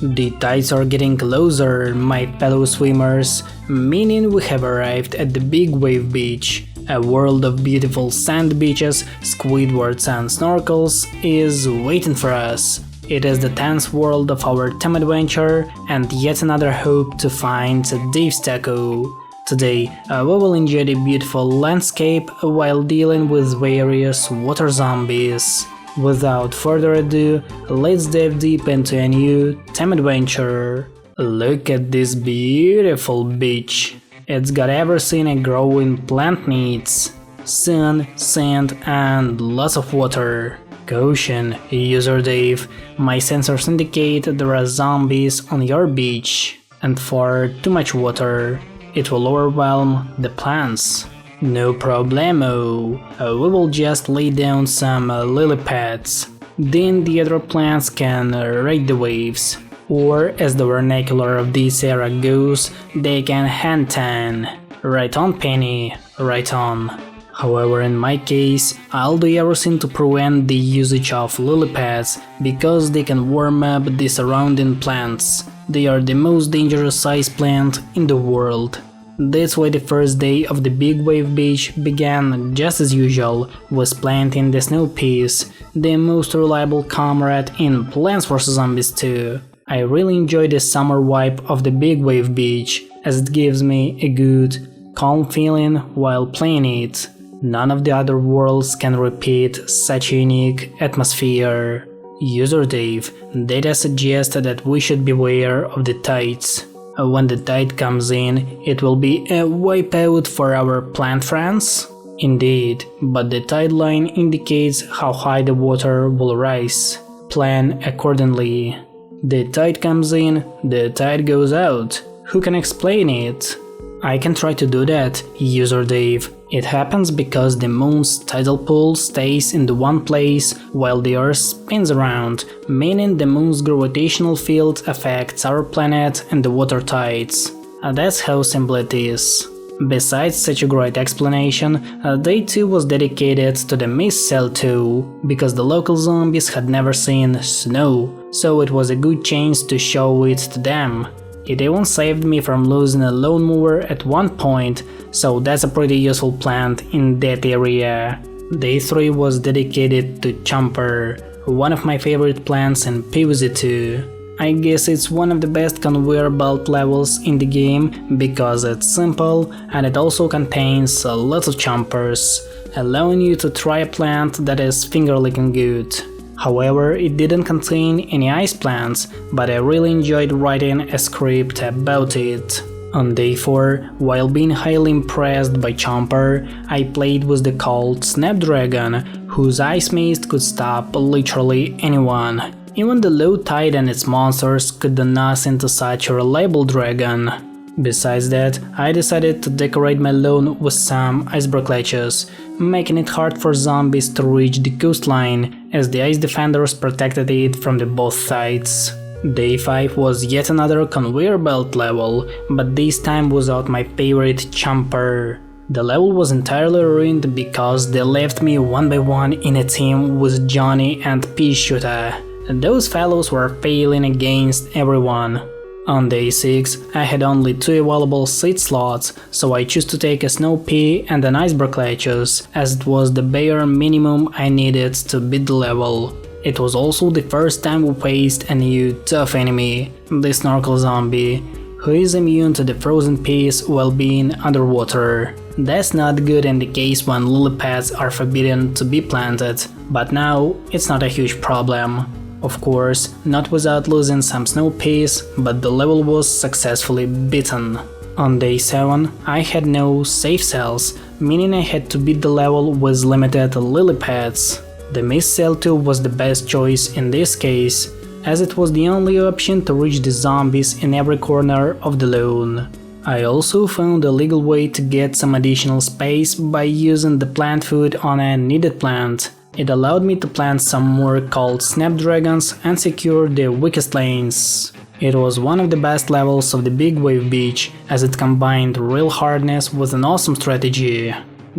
The tides are getting closer, my fellow swimmers, meaning we have arrived at the big wave beach. A world of beautiful sand beaches, Squidwards and Snorkels is waiting for us. It is the 10th world of our theme adventure and yet another hope to find Dave's Taco. Today we will enjoy the beautiful landscape while dealing with various water zombies. Without further ado, let's dive deep into a new theme adventure. Look at this beautiful beach. It's got everything a growing plant needs: sun, sand, and lots of water. Caution, user Dave, my sensors indicate there are zombies on your beach, and far too much water. It will overwhelm the plants. No problemo, we will just lay down some lily pads. Then the other plants can ride the waves. Or, as the vernacular of this era goes, they can hand tan. Right on, Penny, right on. However, in my case, I'll do everything to prevent the usage of lily pads, because they can warm up the surrounding plants. They are the most dangerous ice plant in the world. That's why the first day of the big wave beach began just as usual, with planting the snow peas, the most reliable comrade in Plants vs Zombies 2. I really enjoy the summer vibe of the big wave beach, as it gives me a good, calm feeling while playing it. None of the other worlds can repeat such a unique atmosphere. User Dave, data suggests that we should beware of the tides. When the tide comes in, it will be a wipeout for our plant friends? Indeed, but the tide line indicates how high the water will rise. Plan accordingly. The tide comes in, the tide goes out. Who can explain it? I can try to do that, user Dave. It happens because the moon's tidal pull stays in the one place while the Earth spins around, meaning the moon's gravitational field affects our planet and the water tides. That's how simple it is. Besides such a great explanation, day 2 was dedicated to the PVZ2, because the local zombies had never seen snow, so it was a good chance to show it to them. It even saved me from losing a lawnmower at one point, so that's a pretty useful plant in that area. Day 3 was dedicated to Chomper, one of my favorite plants in PVZ2. I guess it's one of the best conveyor belt levels in the game because it's simple and it also contains lots of chompers, allowing you to try a plant that is finger-licking good. However, it didn't contain any ice plants, but I really enjoyed writing a script about it. On day 4, while being highly impressed by Chomper, I played with the cult Snapdragon, whose ice mist could stop literally anyone. Even the low tide and its monsters could do nothing to such a reliable dragon. Besides that, I decided to decorate my lawn with some iceberg ledges, making it hard for zombies to reach the coastline, as the ice defenders protected it from the both sides. Day 5 was yet another conveyor belt level, but this time without my favorite Chomper. The level was entirely ruined because they left me one by one in a team with Johnny and Pea-Shooter. Those fellows were failing against everyone. On day 6, I had only 2 available seat slots, so I chose to take a snow pea and an iceberg lettuce, as it was the bare minimum I needed to beat the level. It was also the first time we faced a new tough enemy, the Snorkel zombie, who is immune to the frozen peas while being underwater. That's not good in the case when lily pads are forbidden to be planted, but now it's not a huge problem. Of course, not without losing some snow peas, but the level was successfully beaten. On day 7, I had no safe cells, meaning I had to beat the level with limited lily pads. The PVZ2 was the best choice in this case, as it was the only option to reach the zombies in every corner of the lawn. I also found a legal way to get some additional space by using the plant food on a needed plant. It allowed me to plant some more called snapdragons and secure the weakest lanes. It was one of the best levels of the big wave beach, as it combined real hardness with an awesome strategy.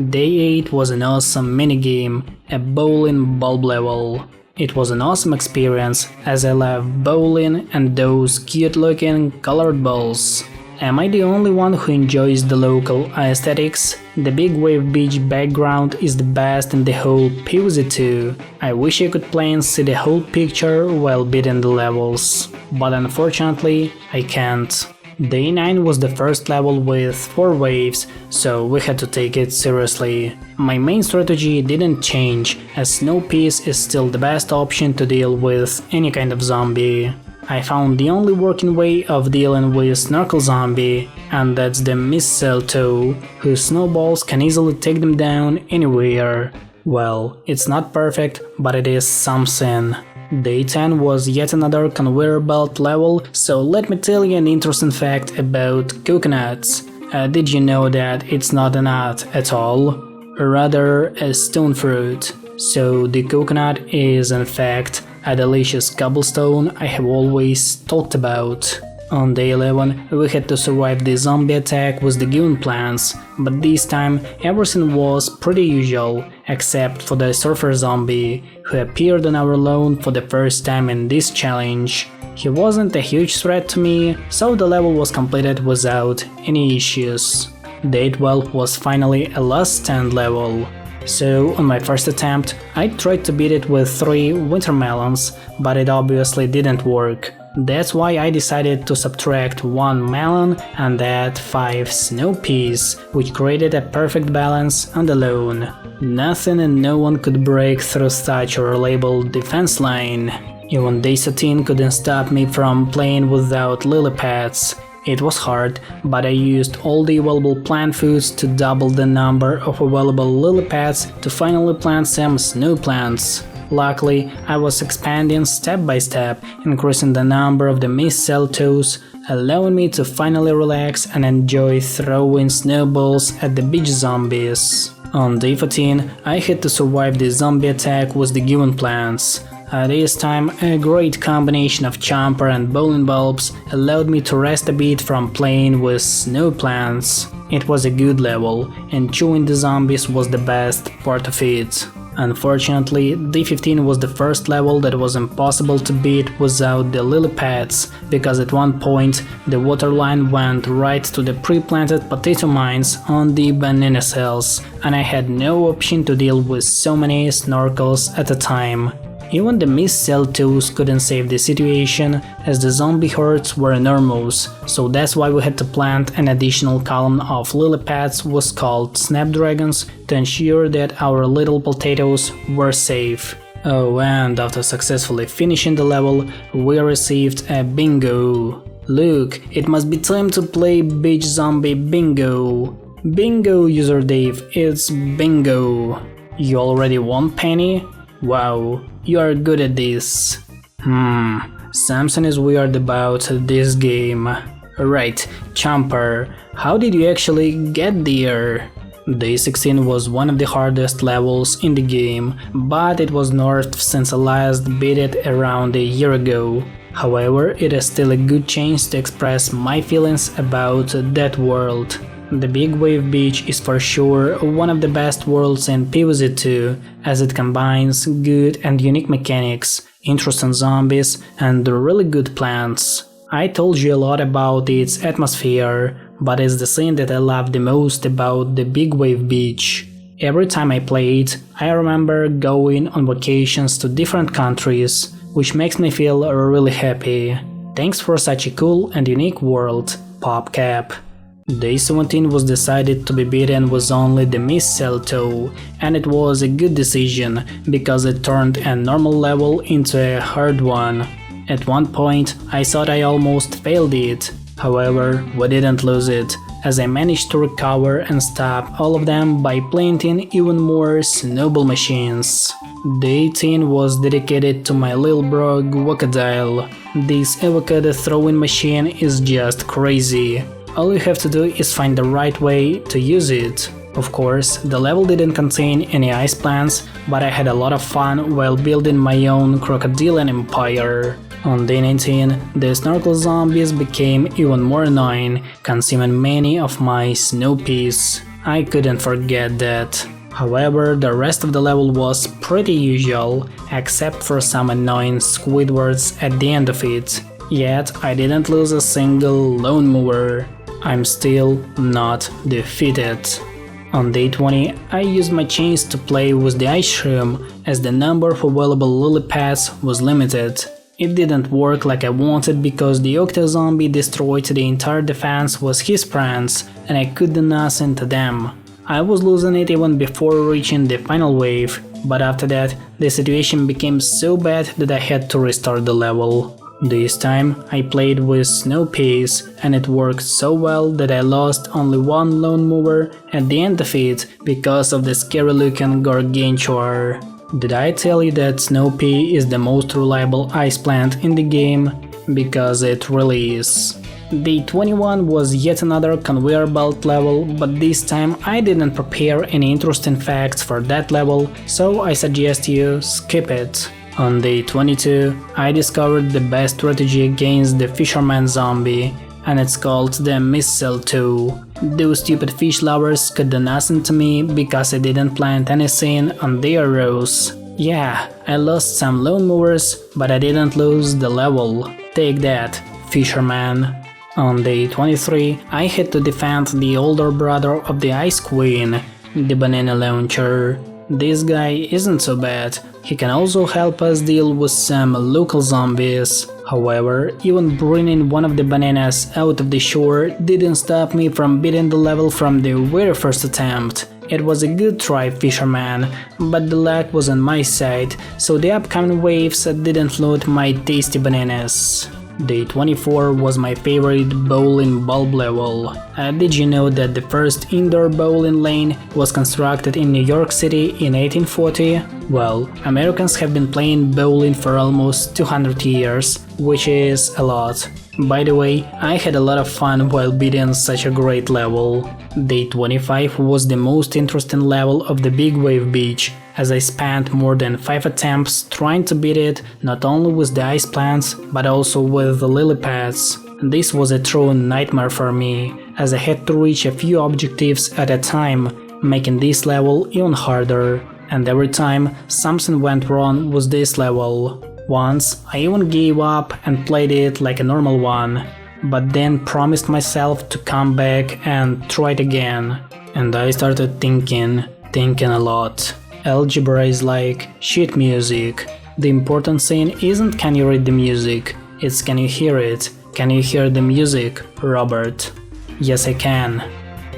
Day 8 was an awesome minigame, a bowling bulb level. It was an awesome experience, as I love bowling and those cute looking colored balls. Am I the only one who enjoys the local aesthetics? The big wave beach background is the best in the whole PVZ2. I wish I could play and see the whole picture while beating the levels, but unfortunately I can't. Day 9 was the first level with 4 waves, so we had to take it seriously. My main strategy didn't change, as Snow Piece is still the best option to deal with any kind of zombie. I found the only working way of dealing with Snorkel Zombie, and that's the Mistletoe, whose snowballs can easily take them down anywhere. Well, it's not perfect, but it is something. Day 10 was yet another conveyor belt level, so let me tell you an interesting fact about coconuts. Did you know that it's not a nut at all? Rather a stone fruit. So the coconut is in fact a delicious cobblestone I have always talked about. On day 11 we had to survive the zombie attack with the given plans, but this time everything was pretty usual, except for the surfer zombie, who appeared on our lawn for the first time in this challenge. He wasn't a huge threat to me, so the level was completed without any issues. Day 12 was finally a last stand level. So, on my first attempt, I tried to beat it with 3 winter melons, but it obviously didn't work. That's why I decided to subtract 1 melon and add 5 snow peas, which created a perfect balance on the lawn. Nothing and no one could break through such a reliable defense line. Even day 13 couldn't stop me from playing without lily pads. It was hard, but I used all the available plant foods to double the number of available lily pads to finally plant some snow plants. Luckily, I was expanding step by step, increasing the number of the mistletoes, allowing me to finally relax and enjoy throwing snowballs at the beach zombies. On day 14, I had to survive the zombie attack with the given plants. This time, a great combination of chomper and bowling bulbs allowed me to rest a bit from playing with snow plants. It was a good level, and chewing the zombies was the best part of it. Unfortunately, day 15 was the first level that was impossible to beat without the lily pads, because at one point the water line went right to the pre-planted potato mines on the banana cells, and I had no option to deal with so many snorkels at a time. Even the mistletoes couldn't save the situation, as the zombie hordes were enormous, so that's why we had to plant an additional column of lily pads was called snapdragons to ensure that our little potatoes were safe. Oh, and after successfully finishing the level, we received a bingo. Look, it must be time to play beach zombie bingo. Bingo, user Dave, it's bingo. You already won, Penny? Wow, you are good at this. Something is weird about this game. Right, Chomper, how did you actually get there? Day 16 was one of the hardest levels in the game, but it was nerfed since I last beat it around a year ago. However, it is still a good chance to express my feelings about that world. The Big Wave Beach is for sure one of the best worlds in PVZ2, as it combines good and unique mechanics, interesting zombies, and really good plants. I told you a lot about its atmosphere, but it's the thing that I love the most about the Big Wave Beach. Every time I play it, I remember going on vacations to different countries, which makes me feel really happy. Thanks for such a cool and unique world, PopCap. Day 17 was decided to be beaten with only the mistletoe, and it was a good decision, because it turned a normal level into a hard one. At one point, I thought I almost failed it. However, we didn't lose it, as I managed to recover and stop all of them by planting even more snowball machines. Day 18 was dedicated to my little bro Crocodile. This avocado throwing machine is just crazy. All you have to do is find the right way to use it. Of course, the level didn't contain any ice plants, but I had a lot of fun while building my own crocodilian empire. On day 19, the Snorkel zombies became even more annoying, consuming many of my snow peas. I couldn't forget that. However, the rest of the level was pretty usual, except for some annoying Squidwards at the end of it. Yet, I didn't lose a single lone mover. I'm still not defeated. On day 20, I used my chance to play with the ice shroom, as the number of available lily pads was limited. It didn't work like I wanted because the Octo Zombie destroyed the entire defense with his pranks, and I could do nothing to them. I was losing it even before reaching the final wave, but after that, the situation became so bad that I had to restart the level. This time, I played with Snow Peas, and it worked so well that I lost only one lone mover at the end of it because of the scary looking Gargantuar. Did I tell you that Snow Pea is the most reliable ice plant in the game? Because it really is. Day 21 was yet another conveyor belt level, but this time I didn't prepare any interesting facts for that level, so I suggest you skip it. On day 22, I discovered the best strategy against the fisherman zombie, and it's called the Missile 2. Those stupid fish lovers could do nothing to me because I didn't plant anything on their rows. Yeah, I lost some lone movers, but I didn't lose the level. Take that, fisherman. On day 23, I had to defend the older brother of the Ice Queen, the Banana Launcher. This guy isn't so bad, he can also help us deal with some local zombies. However, even bringing one of the bananas out of the shore didn't stop me from beating the level from the very first attempt. It was a good try, fisherman, but the luck was on my side, so the upcoming waves didn't loot my tasty bananas. Day 24 was my favorite bowling bulb level. Did you know that the first indoor bowling lane was constructed in New York City in 1840? Well, Americans have been playing bowling for almost 200 years, which is a lot. By the way, I had a lot of fun while beating such a great level. Day 25 was the most interesting level of the Big Wave Beach, as I spent more than 5 attempts trying to beat it not only with the ice plants, but also with the lily pads. This was a true nightmare for me, as I had to reach a few objectives at a time, making this level even harder. And every time, something went wrong with this level. Once, I even gave up and played it like a normal one, but then promised myself to come back and try it again. And I started thinking a lot. Algebra is like sheet music. The important thing isn't can you read the music, it's can you hear it. Can you hear the music, Robert? Yes, I can.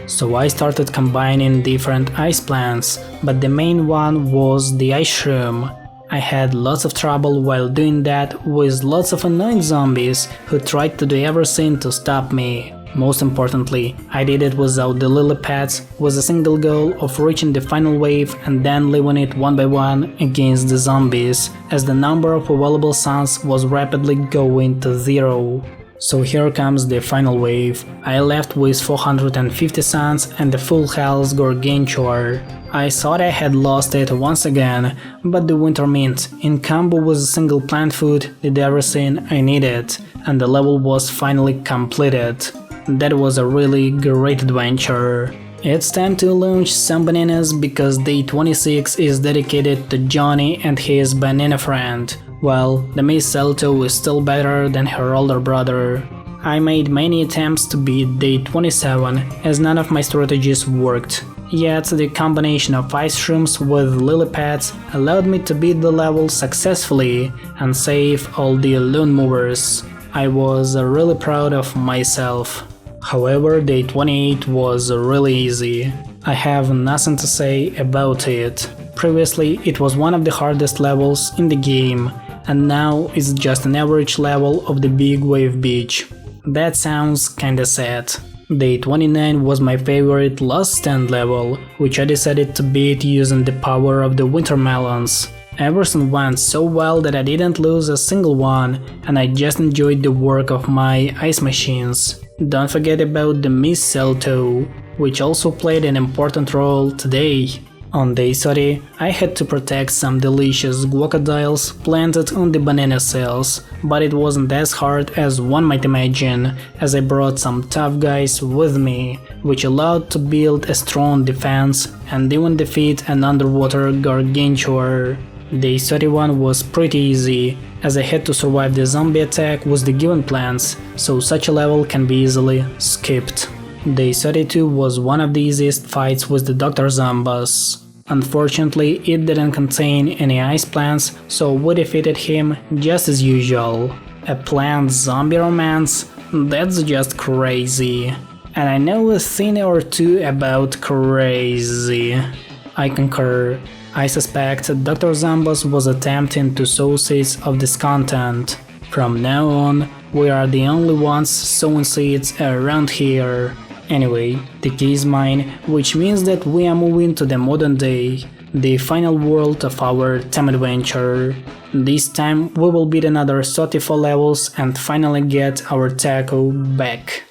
So I started combining different ice plants, but the main one was the ice shroom. I had lots of trouble while doing that with lots of annoying zombies who tried to do everything to stop me. Most importantly, I did it without the lily pads, with a single goal of reaching the final wave and then leaving it one by one against the zombies, as the number of available suns was rapidly going to 0. So here comes the final wave. I left with 450 suns and the full health Gargantuar. I thought I had lost it once again, but the winter mint, in combo with a single plant food, did everything I needed, and the level was finally completed. That was a really great adventure. It's time to launch some bananas because day 26 is dedicated to Johnny and his banana friend. Well, the Miss Celto is still better than her older brother. I made many attempts to beat day 27 as none of my strategies worked. Yet the combination of ice shrooms with lily pads allowed me to beat the level successfully and save all the lone movers. I was really proud of myself. However, day 28 was really easy. I have nothing to say about it. Previously, it was one of the hardest levels in the game, and now it's just an average level of the Big Wave Beach. That sounds kinda sad. Day 29 was my favorite Last Stand level, which I decided to beat using the power of the winter melons. Everything went so well that I didn't lose a single one, and I just enjoyed the work of my ice machines. Don't forget about the Miss Celto, which also played an important role today. On day 30, I had to protect some delicious crocodiles planted on the banana cells, but it wasn't as hard as one might imagine, as I brought some tough guys with me, which allowed to build a strong defense and even defeat an underwater gargantuar. Day 31 was pretty easy, as I had to survive the zombie attack with the given plans, so such a level can be easily skipped. Day 32 was one of the easiest fights with the Dr. Zomboss. Unfortunately, it didn't contain any ice plants, so we defeated him just as usual. A plant zombie romance? That's just crazy. And I know a thing or two about crazy. I concur. I suspect Dr. Zomboss was attempting to sow seeds of this content. From now on, we are the only ones sowing seeds around here. Anyway, the key is mine, which means that we are moving to the modern day, the final world of our time adventure. This time we will beat another 34 levels and finally get our taco back.